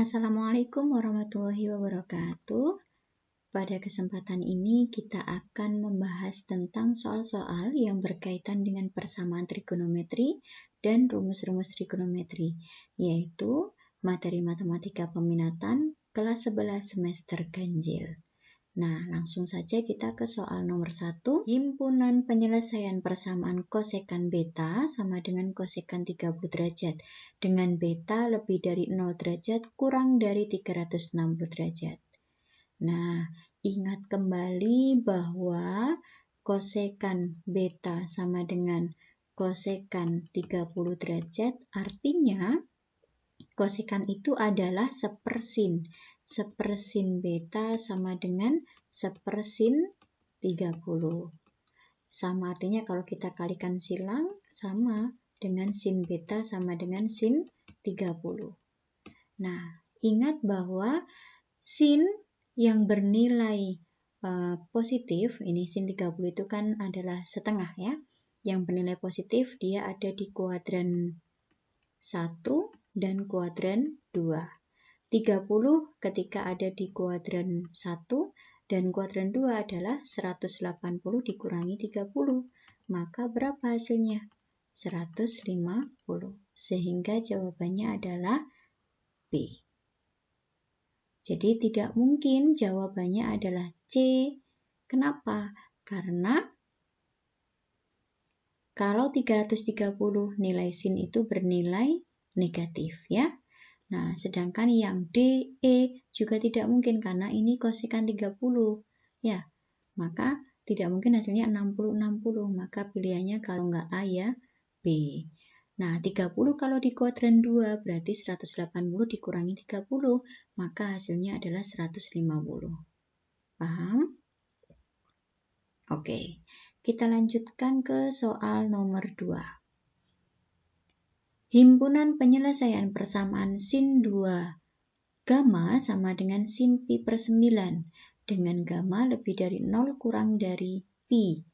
Assalamualaikum warahmatullahi wabarakatuh. Pada kesempatan ini kita akan membahas tentang soal-soal yang berkaitan dengan persamaan trigonometri dan rumus-rumus trigonometri, yaitu materi matematika peminatan kelas 11 semester ganjil. Nah, langsung saja kita ke soal nomor 1. Himpunan penyelesaian persamaan kosekan beta sama dengan kosekan 30 derajat dengan beta lebih dari 0 derajat kurang dari 360 derajat. Nah, ingat kembali bahwa kosekan beta sama dengan kosekan 30 derajat, artinya kosekan itu adalah sepersin. Sepersin beta sama dengan sepersin 30. Sama artinya kalau kita kalikan silang, sama dengan sin beta sama dengan sin 30. Nah, ingat bahwa sin yang bernilai positif, ini sin 30 itu kan adalah setengah ya. Yang bernilai positif dia ada di kuadran 1 dan kuadran 2. 30 ketika ada di kuadran 1 dan kuadran 2 adalah 180 dikurangi 30. Maka berapa hasilnya? 150. Sehingga jawabannya adalah B. Jadi tidak mungkin jawabannya adalah C. Kenapa? Karena kalau 330 nilai sin itu bernilai negatif ya. Nah, sedangkan yang D, E juga tidak mungkin karena ini kosekan 30. Ya, maka tidak mungkin hasilnya 60-60. Maka pilihannya kalau nggak A ya B. Nah, 30 kalau di kuadran 2 berarti 180 dikurangi 30. Maka hasilnya adalah 150. Paham? Oke, kita lanjutkan ke soal nomor 2. Himpunan penyelesaian persamaan sin 2 gamma sama dengan sin pi per 9 dengan gamma lebih dari 0 kurang dari pi.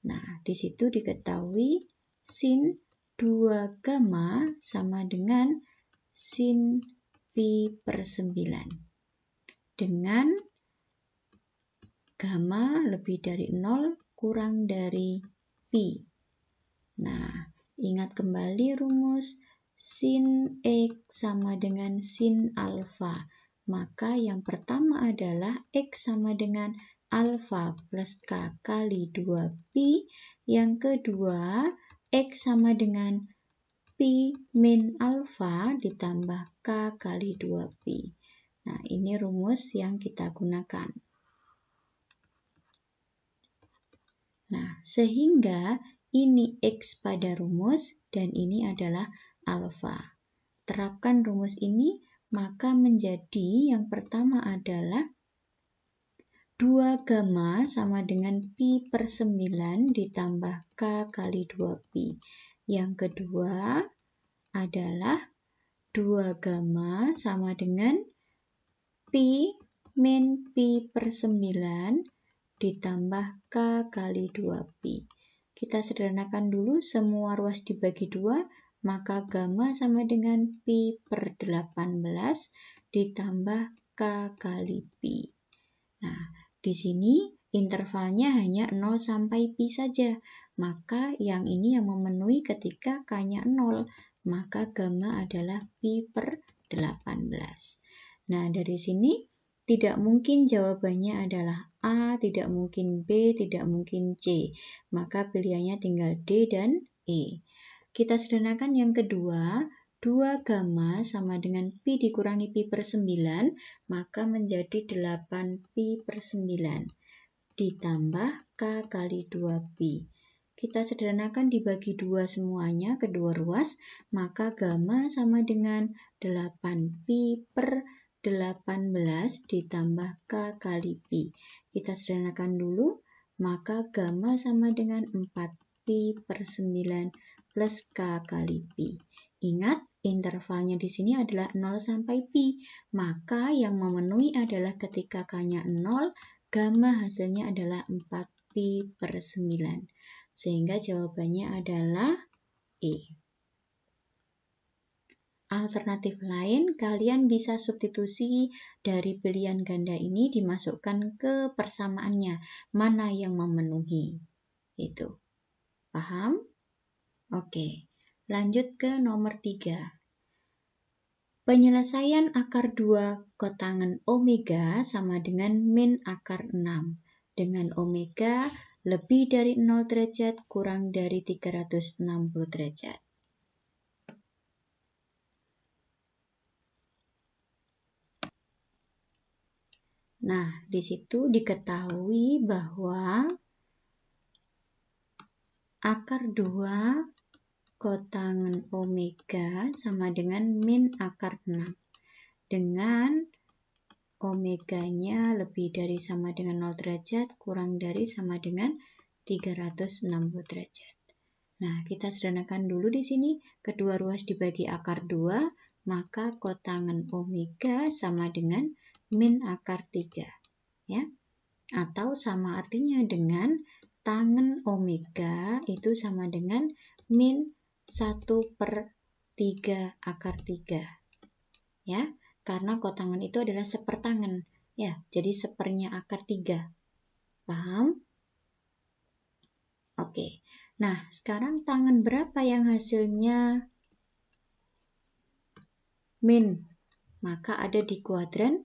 Nah, di situ diketahui sin 2 gamma sama dengan sin pi per 9 dengan gamma lebih dari 0 kurang dari pi. Nah, ingat kembali rumus sin X sama dengan sin alfa. Maka yang pertama adalah X sama dengan alfa plus K kali 2pi. Yang kedua, X sama dengan pi min alfa ditambah K kali 2pi. Nah, ini rumus yang kita gunakan. Nah, sehingga ini X pada rumus dan ini adalah alfa. Terapkan rumus ini, maka menjadi yang pertama adalah 2 gamma sama dengan pi per 9 ditambah K kali 2pi. Yang kedua adalah 2 gamma sama dengan pi min pi per 9 ditambah K kali 2pi. Kita sederhanakan dulu, semua ruas dibagi 2, maka gamma sama dengan pi per 18 ditambah K kali pi. Nah, di sini intervalnya hanya 0 sampai pi saja, maka yang ini yang memenuhi ketika K-nya 0, maka gamma adalah pi per 18. Nah, dari sini tidak mungkin jawabannya adalah A, tidak mungkin B, tidak mungkin C. Maka pilihannya tinggal D dan E. Kita sederhanakan yang kedua, 2 gamma sama dengan pi dikurangi pi per 9, maka menjadi 8 pi per 9. Ditambah K kali 2pi. Kita sederhanakan dibagi 2 semuanya, kedua ruas, maka gamma sama dengan 8 pi per 18 ditambah K kali pi. Kita sederhanakan dulu, maka gamma sama dengan 4 pi per 9 plus K kali pi. Ingat, intervalnya di sini adalah 0 sampai pi, maka yang memenuhi adalah ketika K-nya 0, gamma hasilnya adalah 4 pi per 9. Sehingga jawabannya adalah E. alternatif lain, kalian bisa substitusi dari pilihan ganda ini dimasukkan ke persamaannya, mana yang memenuhi. Itu. Paham? Oke, lanjut ke nomor 3. Penyelesaian akar 2 kotangen omega sama dengan min akar 6, dengan omega lebih dari 0 derajat kurang dari 360 derajat. Nah, di situ diketahui bahwa akar 2 kotangen omega sama dengan min akar 6. Dengan omeganya lebih dari sama dengan 0 derajat, kurang dari sama dengan 360 derajat. Nah, kita sederhanakan dulu di sini. Kedua ruas dibagi akar 2, maka kotangen omega sama dengan min akar 3. Ya. Atau sama artinya dengan tangen omega itu sama dengan min 1/3 akar 3. Ya, karena kotangen itu adalah sepertangen. Ya, jadi sepernya akar 3. Paham? Oke. Nah, sekarang tangen berapa yang hasilnya min? Maka ada di kuadran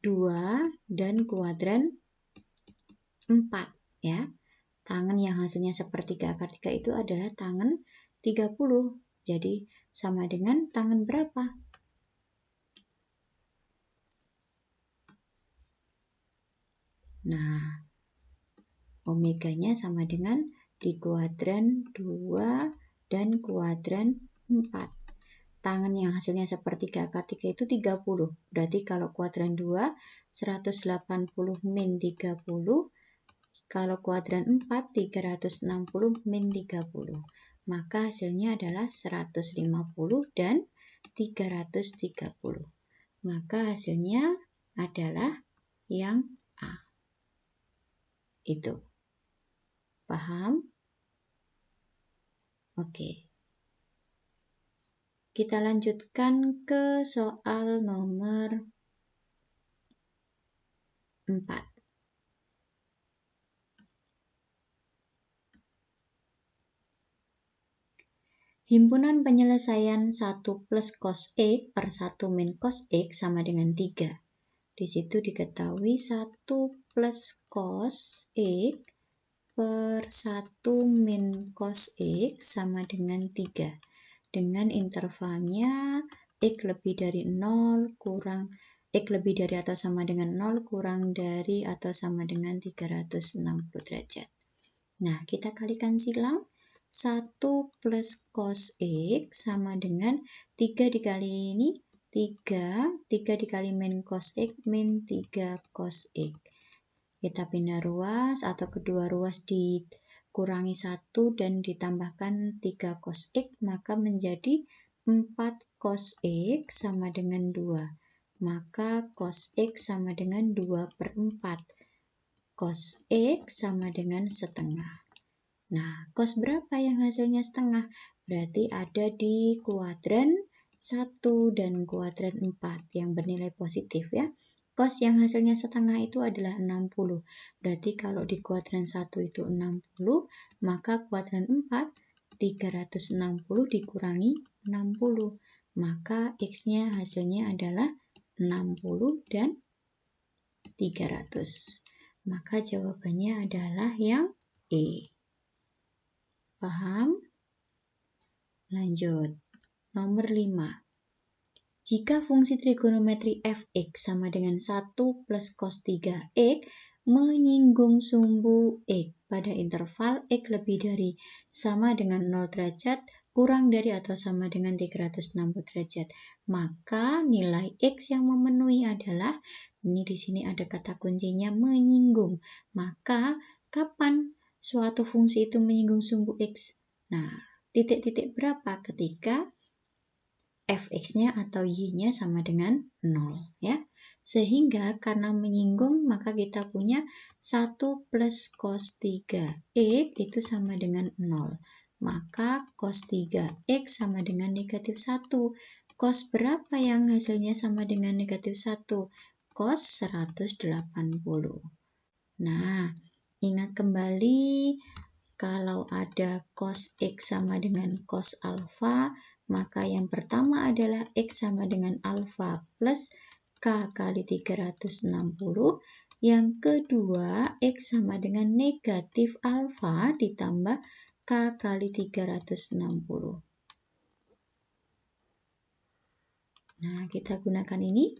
2 dan kuadran 4. Ya. Tangen yang hasilnya sepertiga akar 3 itu adalah tangen 30. Jadi, sama dengan tangen berapa? Nah, omeganya sama dengan di kuadran 2 dan kuadran 4. Tangen yang hasilnya sepertiga akar 3 itu 30. Berarti kalau kuadran 2, 180 min 30. Kalau kuadran 4, 360 min 30. Maka hasilnya adalah 150 dan 330. Maka hasilnya adalah yang A. Itu. Paham? Oke. Kita lanjutkan ke soal nomor 4. Himpunan penyelesaian 1 plus cos X per 1 min cos X sama dengan 3. Di situ diketahui 1 plus cos X per 1 min cos X sama dengan 3. Dengan intervalnya X lebih dari 0 kurang X lebih dari atau sama dengan 0 kurang dari atau sama dengan 360 derajat. Nah, kita kalikan silang. 1 plus cos X sama dengan 3 dikali ini, 3 dikali min cos X, min 3 cos X. Kita pindah ruas atau kedua ruas dikurangi 1 dan ditambahkan 3 cos X, maka menjadi 4 cos X sama dengan 2. Maka cos X sama dengan 2/4. Cos X sama dengan setengah. Nah, cos berapa yang hasilnya setengah? Berarti ada di kuadran 1 dan kuadran 4 yang bernilai positif ya. Cos yang hasilnya setengah itu adalah 60. Berarti kalau di kuadran 1 itu 60, maka kuadran 4 360 dikurangi 60. Maka X-nya hasilnya adalah 60 dan 300. Maka jawabannya adalah yang E. Paham? Lanjut. Nomor 5. Jika fungsi trigonometri fx sama dengan 1 plus cos 3x menyinggung sumbu x pada interval x lebih dari sama dengan 0 derajat kurang dari atau sama dengan 360 derajat, maka nilai x yang memenuhi adalah, ini di sini ada kata kuncinya menyinggung. Maka kapan suatu fungsi itu menyinggung sumbu x? Nah, titik-titik berapa ketika fx-nya atau y-nya sama dengan 0 ya. Sehingga karena menyinggung maka kita punya 1 plus cos 3x itu sama dengan 0. maka cos 3X sama dengan negatif 1. Cos berapa yang hasilnya sama dengan negatif 1? Cos 180. Nah, ingat kembali kalau ada cos X sama dengan cos alfa, maka yang pertama adalah X sama dengan alfa plus K kali 360. Yang kedua, X sama dengan negatif alfa ditambah K kali 360. Nah, kita gunakan ini.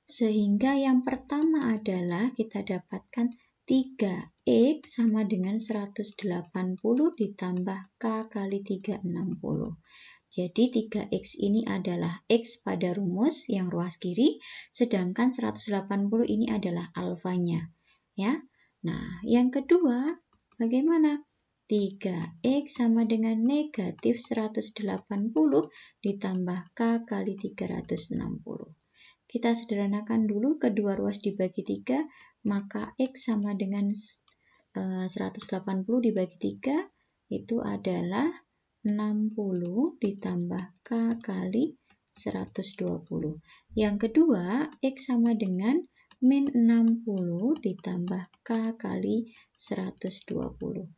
Sehingga yang pertama adalah kita dapatkan 3X sama dengan 180 ditambah K kali 360. Jadi 3X ini adalah X pada rumus yang ruas kiri, sedangkan 180 ini adalah alfanya. Ya. Nah, yang kedua, bagaimana? 3X sama dengan negatif 180 ditambah K kali 360. Kita sederhanakan dulu, kedua ruas dibagi 3, maka X sama dengan 180 dibagi 3, itu adalah 60 ditambah K kali 120. Yang kedua, X sama dengan min 60 ditambah K kali 120.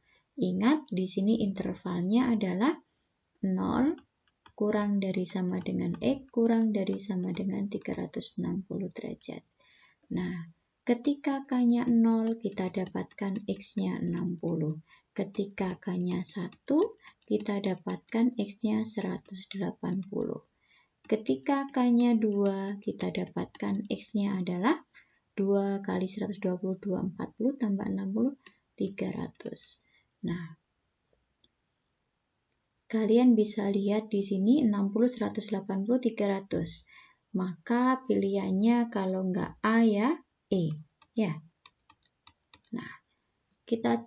Ingat, di sini intervalnya adalah 0, kurang dari sama dengan X, kurang dari sama dengan 360 derajat. Nah, ketika K-nya 0, kita dapatkan X-nya 60. Ketika K-nya 1, kita dapatkan X-nya 180. Ketika K-nya 2, kita dapatkan X-nya adalah 2 kali 120, 240, tambah 60, 300. Nah, kalian bisa lihat di sini 60, 180, 300. Maka pilihannya kalau nggak A ya E. Ya. Nah, kita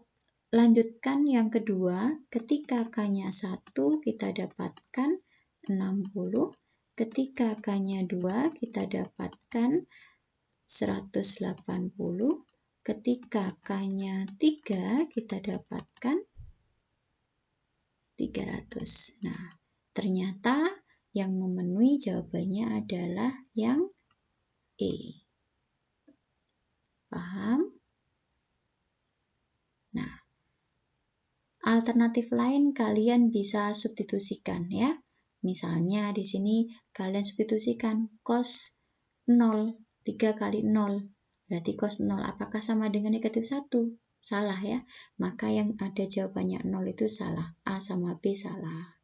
lanjutkan yang kedua. Ketika K-nya 1, kita dapatkan 60. Ketika K-nya 2, kita dapatkan 180. Ketika K-nya 3, kita dapatkan 300. Nah, ternyata yang memenuhi jawabannya adalah yang E. Paham? Nah, alternatif lain kalian bisa substitusikan ya. Misalnya di sini kalian substitusikan cos 0, 3 kali 0. Berarti cos 0 apakah sama dengan negatif 1? Salah ya, maka yang ada jawabannya 0 itu salah, A sama B salah.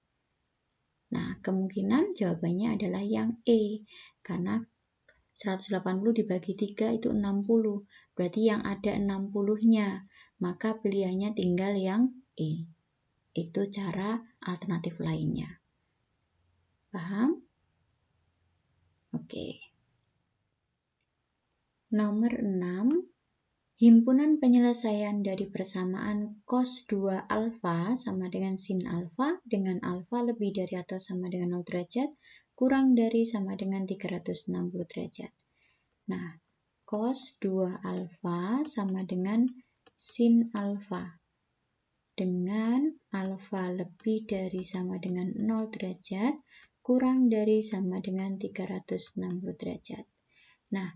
Nah, kemungkinan jawabannya adalah yang E, karena 180 dibagi 3 itu 60, berarti yang ada 60-nya, maka pilihannya tinggal yang E. Itu cara alternatif lainnya. Paham? Oke. Nomor 6. Himpunan penyelesaian dari persamaan cos 2 alfa sama dengan sin alfa dengan alfa lebih dari atau sama dengan 0 derajat kurang dari sama dengan 360 derajat. Nah, cos 2 alfa sama dengan sin alfa dengan alfa lebih dari sama dengan 0 derajat kurang dari sama dengan 360 derajat. Nah,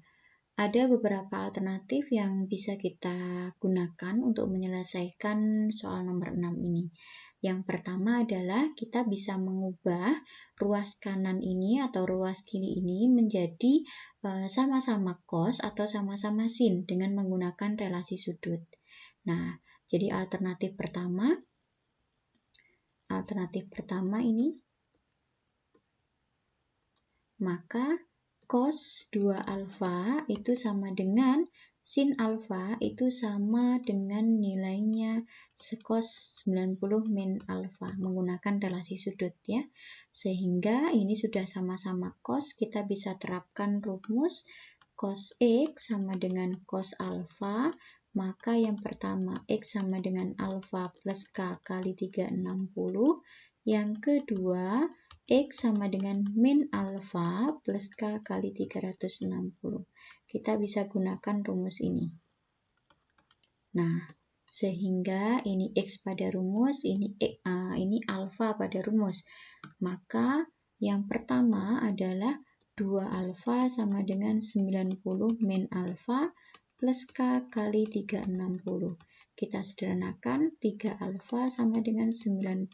ada beberapa alternatif yang bisa kita gunakan untuk menyelesaikan soal nomor 6 ini. Yang pertama adalah kita bisa mengubah ruas kanan ini atau ruas kiri ini menjadi sama-sama cos atau sama-sama sin dengan menggunakan relasi sudut. Nah, jadi alternatif pertama ini, maka cos 2 alfa itu sama dengan sin alfa itu sama dengan nilainya secos 90 min alfa menggunakan relasi sudut ya. Sehingga ini sudah sama-sama cos, kita bisa terapkan rumus cos X sama dengan cos alfa, maka yang pertama X sama dengan alfa plus K kali 360, yang kedua X sama dengan min alfa plus K kali 360. Kita bisa gunakan rumus ini. Nah, Sehingga ini X pada rumus, ini alfa pada rumus. Maka yang pertama adalah 2 alfa sama dengan 90 min alfa plus K kali 360. Kita sederhanakan, 3 alfa sama dengan 90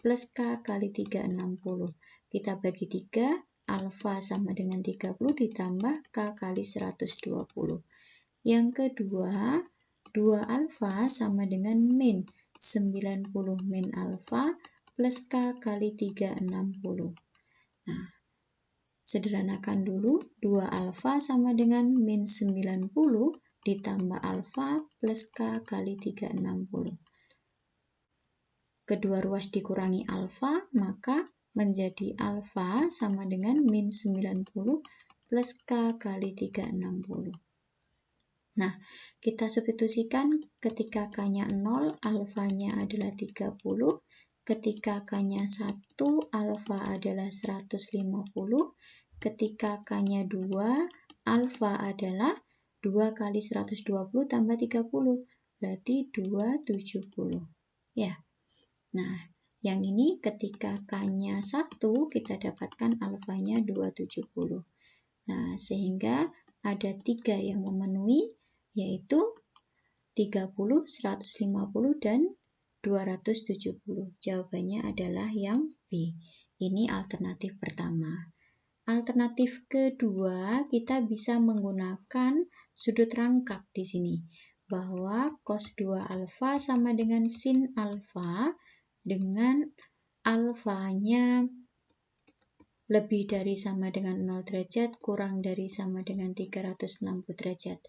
plus K kali 360. Kita bagi 3, alfa sama dengan 30 ditambah K kali 120. Yang kedua, 2 alfa sama dengan min 90 min alfa plus K kali 360. Nah, sederhanakan dulu, 2 alfa sama dengan min 90 ditambah alfa plus K kali 360. Kedua ruas dikurangi alfa, maka menjadi alfa sama dengan min 90 plus K kali 360. Nah, kita substitusikan ketika K-nya 0, alfanya adalah 30, ketika K-nya 1, alfa adalah 150, ketika K-nya 2, alfa adalah 2 kali 120 tambah 30, berarti 270. Ya. Nah, yang ini ketika K-nya 1, kita dapatkan alfanya 270. Nah, sehingga ada 3 yang memenuhi, yaitu 30, 150, dan 270. Jawabannya adalah yang B. Ini alternatif pertama. Alternatif kedua, kita bisa menggunakan sudut rangkap di sini. Bahwa cos 2 alfa sama dengan sin alfa dengan alfanya lebih dari sama dengan 0 derajat kurang dari sama dengan 360 derajat.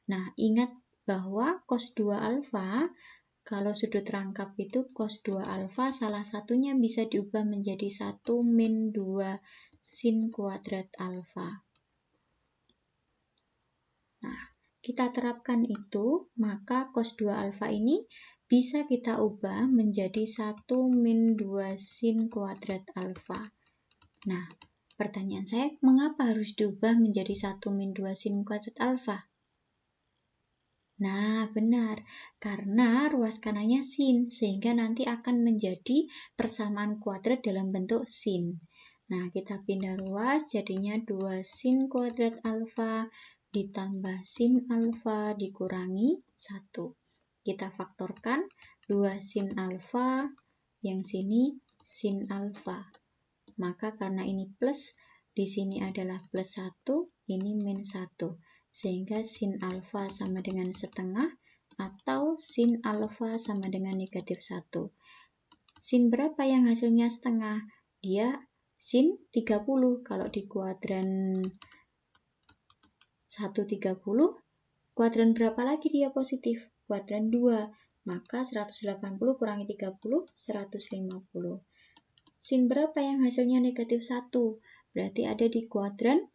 Nah, ingat bahwa cos 2 alfa, kalau sudut rangkap itu cos 2 alfa salah satunya bisa diubah menjadi 1 min 2 sin kuadrat alfa. Nah, kita terapkan itu, maka cos 2 alfa ini bisa kita ubah menjadi 1 min 2 sin kuadrat alfa. Nah, pertanyaan saya, mengapa harus diubah menjadi 1 min 2 sin kuadrat alfa? Nah, benar. Karena ruas kanannya sin, sehingga nanti akan menjadi persamaan kuadrat dalam bentuk sin. Nah, kita pindah ruas, jadinya 2 sin kuadrat alfa ditambah sin alfa dikurangi 1. Kita faktorkan, 2 sin alfa, yang sini sin alfa. Maka karena ini plus, di sini adalah plus 1, ini min 1. Sehingga sin alfa sama dengan setengah atau sin alfa sama dengan negatif 1. Sin berapa yang hasilnya setengah? Dia sin 30. Kalau di kuadran 130, kuadran berapa lagi dia positif? Kuadran 2. Maka 180 kurangi 30, 150. Sin berapa yang hasilnya negatif 1? Berarti ada di kuadran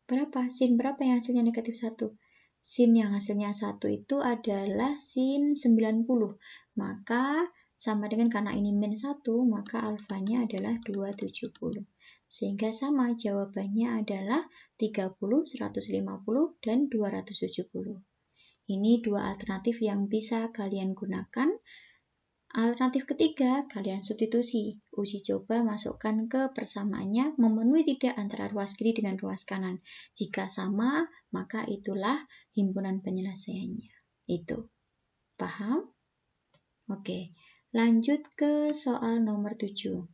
berapa? Sin berapa yang hasilnya negatif 1? Sin yang hasilnya 1 itu adalah sin 90. Maka sama dengan karena ini min 1, maka alfanya adalah 270. Sehingga sama, jawabannya adalah 30, 150, dan 270. Ini dua alternatif yang bisa kalian gunakan. Alternatif ketiga, kalian substitusi. Uji coba masukkan ke persamaannya memenuhi tidak antara ruas kiri dengan ruas kanan. Jika sama, maka itulah himpunan penyelesaiannya. Itu. Paham? Oke, lanjut ke soal nomor 7.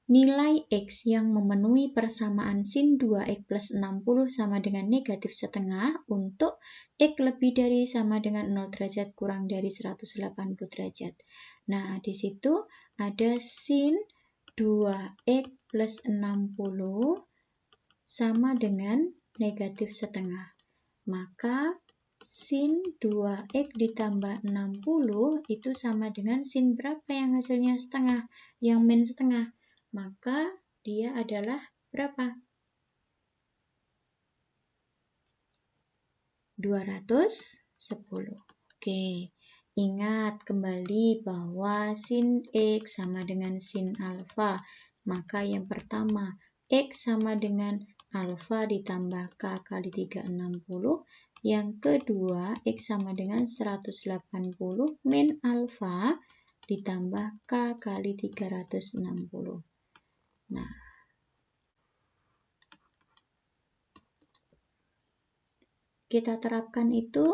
Nilai X yang memenuhi persamaan sin 2X plus 60 sama dengan negatif setengah untuk X lebih dari sama dengan 0 derajat kurang dari 180 derajat. Nah, di situ ada sin 2X plus 60 sama dengan negatif setengah. Maka sin 2X ditambah 60 itu sama dengan sin berapa yang hasilnya setengah? Yang min setengah. Maka dia adalah berapa? 210. Oke, ingat kembali bahwa sin X sama dengan sin alfa. Maka yang pertama, X sama dengan alfa ditambah K kali 360. Yang kedua, X sama dengan 180 min alfa ditambah K kali 360. Nah, kita terapkan itu,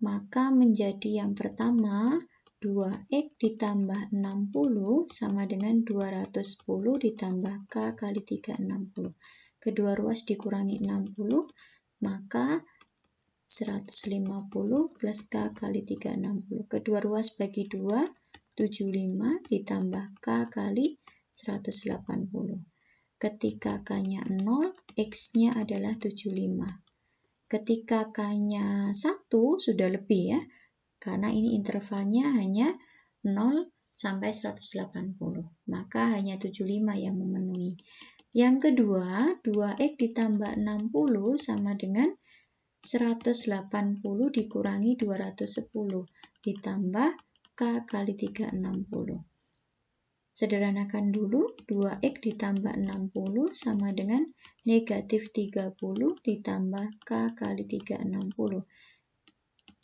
maka menjadi yang pertama 2X ditambah 60 sama dengan 210 ditambah K kali 360. Kedua ruas dikurangi 60, maka 150 plus K kali 360. Kedua ruas bagi 2, 75 ditambah K kali 180. Ketika K-nya 0, X-nya adalah 75. Ketika K-nya 1 sudah lebih ya, karena ini intervalnya hanya 0 sampai 180, maka hanya 75 yang memenuhi. Yang kedua, 2X ditambah 60 sama dengan 180 dikurangi 210 ditambah K kali 360. Sederhanakan dulu, 2X ditambah 60 sama dengan negatif 30 ditambah K kali 360.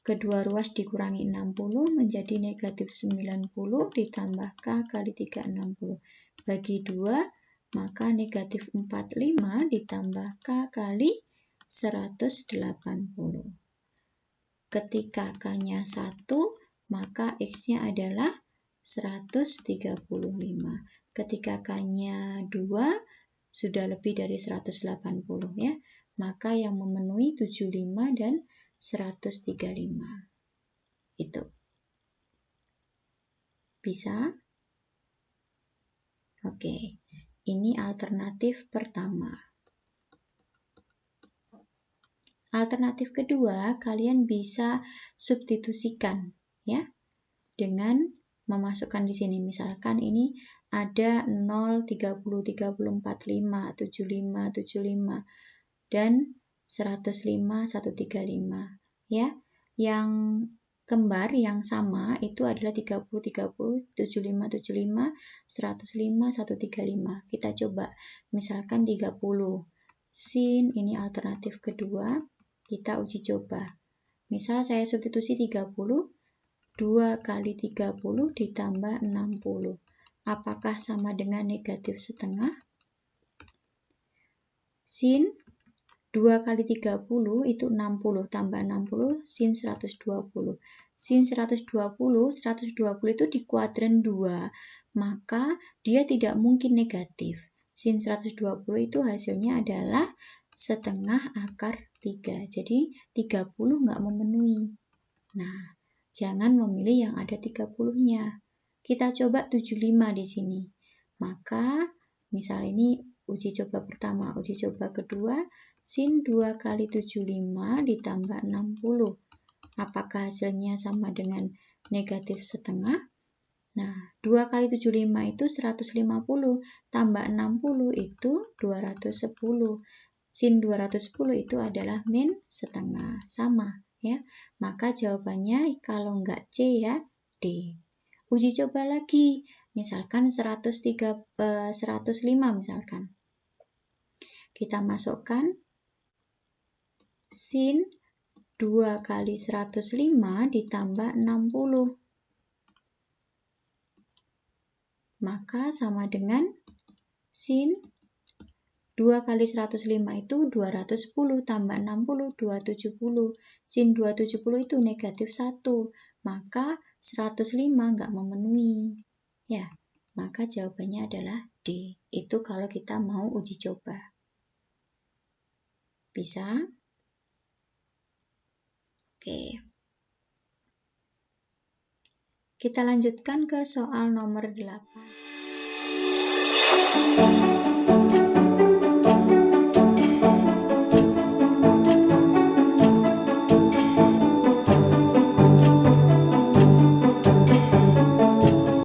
Kedua ruas dikurangi 60 menjadi negatif 90 ditambah K kali 360. Bagi 2, maka negatif 45 ditambah K kali 180. Ketika K-nya 1, maka X-nya adalah 135. Ketika K-nya 2 sudah lebih dari 180 ya, maka yang memenuhi 75 dan 135. Itu. Bisa? Oke. Ini alternatif pertama. Alternatif kedua, kalian bisa substitusikan ya dengan memasukkan di sini, misalkan ini ada 0, 30, 30, 45, 75, 75 dan 105, 135 ya. Yang kembar yang sama itu adalah 30, 30, 75, 75, 105, 135. Kita coba misalkan 30. Sin ini alternatif kedua, kita uji coba. Misal saya substitusi 30, 2 kali 30 ditambah 60. Apakah sama dengan negatif setengah? Sin 2 kali 30 itu 60 tambah 60 sin 120. Sin 120 itu di kuadran 2, maka dia tidak mungkin negatif. Sin 120 itu hasilnya adalah setengah akar 3. Jadi 30 nggak memenuhi. Nah, jangan memilih yang ada 30-nya. Kita coba 75 di sini. Maka, misal ini uji coba pertama, uji coba kedua, sin 2 kali 75 ditambah 60. Apakah hasilnya sama dengan negatif setengah? Nah, 2 kali 75 itu 150, tambah 60 itu 210. Sin 210 itu adalah min setengah, sama. Ya, maka jawabannya kalau enggak C ya D. Uji coba lagi, misalkan 105 misalkan. Kita masukkan sin 2 kali 105 ditambah 60. Maka sama dengan sin 2 kali 105 itu 210 tambah 60, 270. Sin 270 itu negatif 1. Maka 105 nggak memenuhi. Ya, maka jawabannya adalah D. Itu kalau kita mau uji coba. Bisa? Oke. Kita lanjutkan ke soal nomor 8.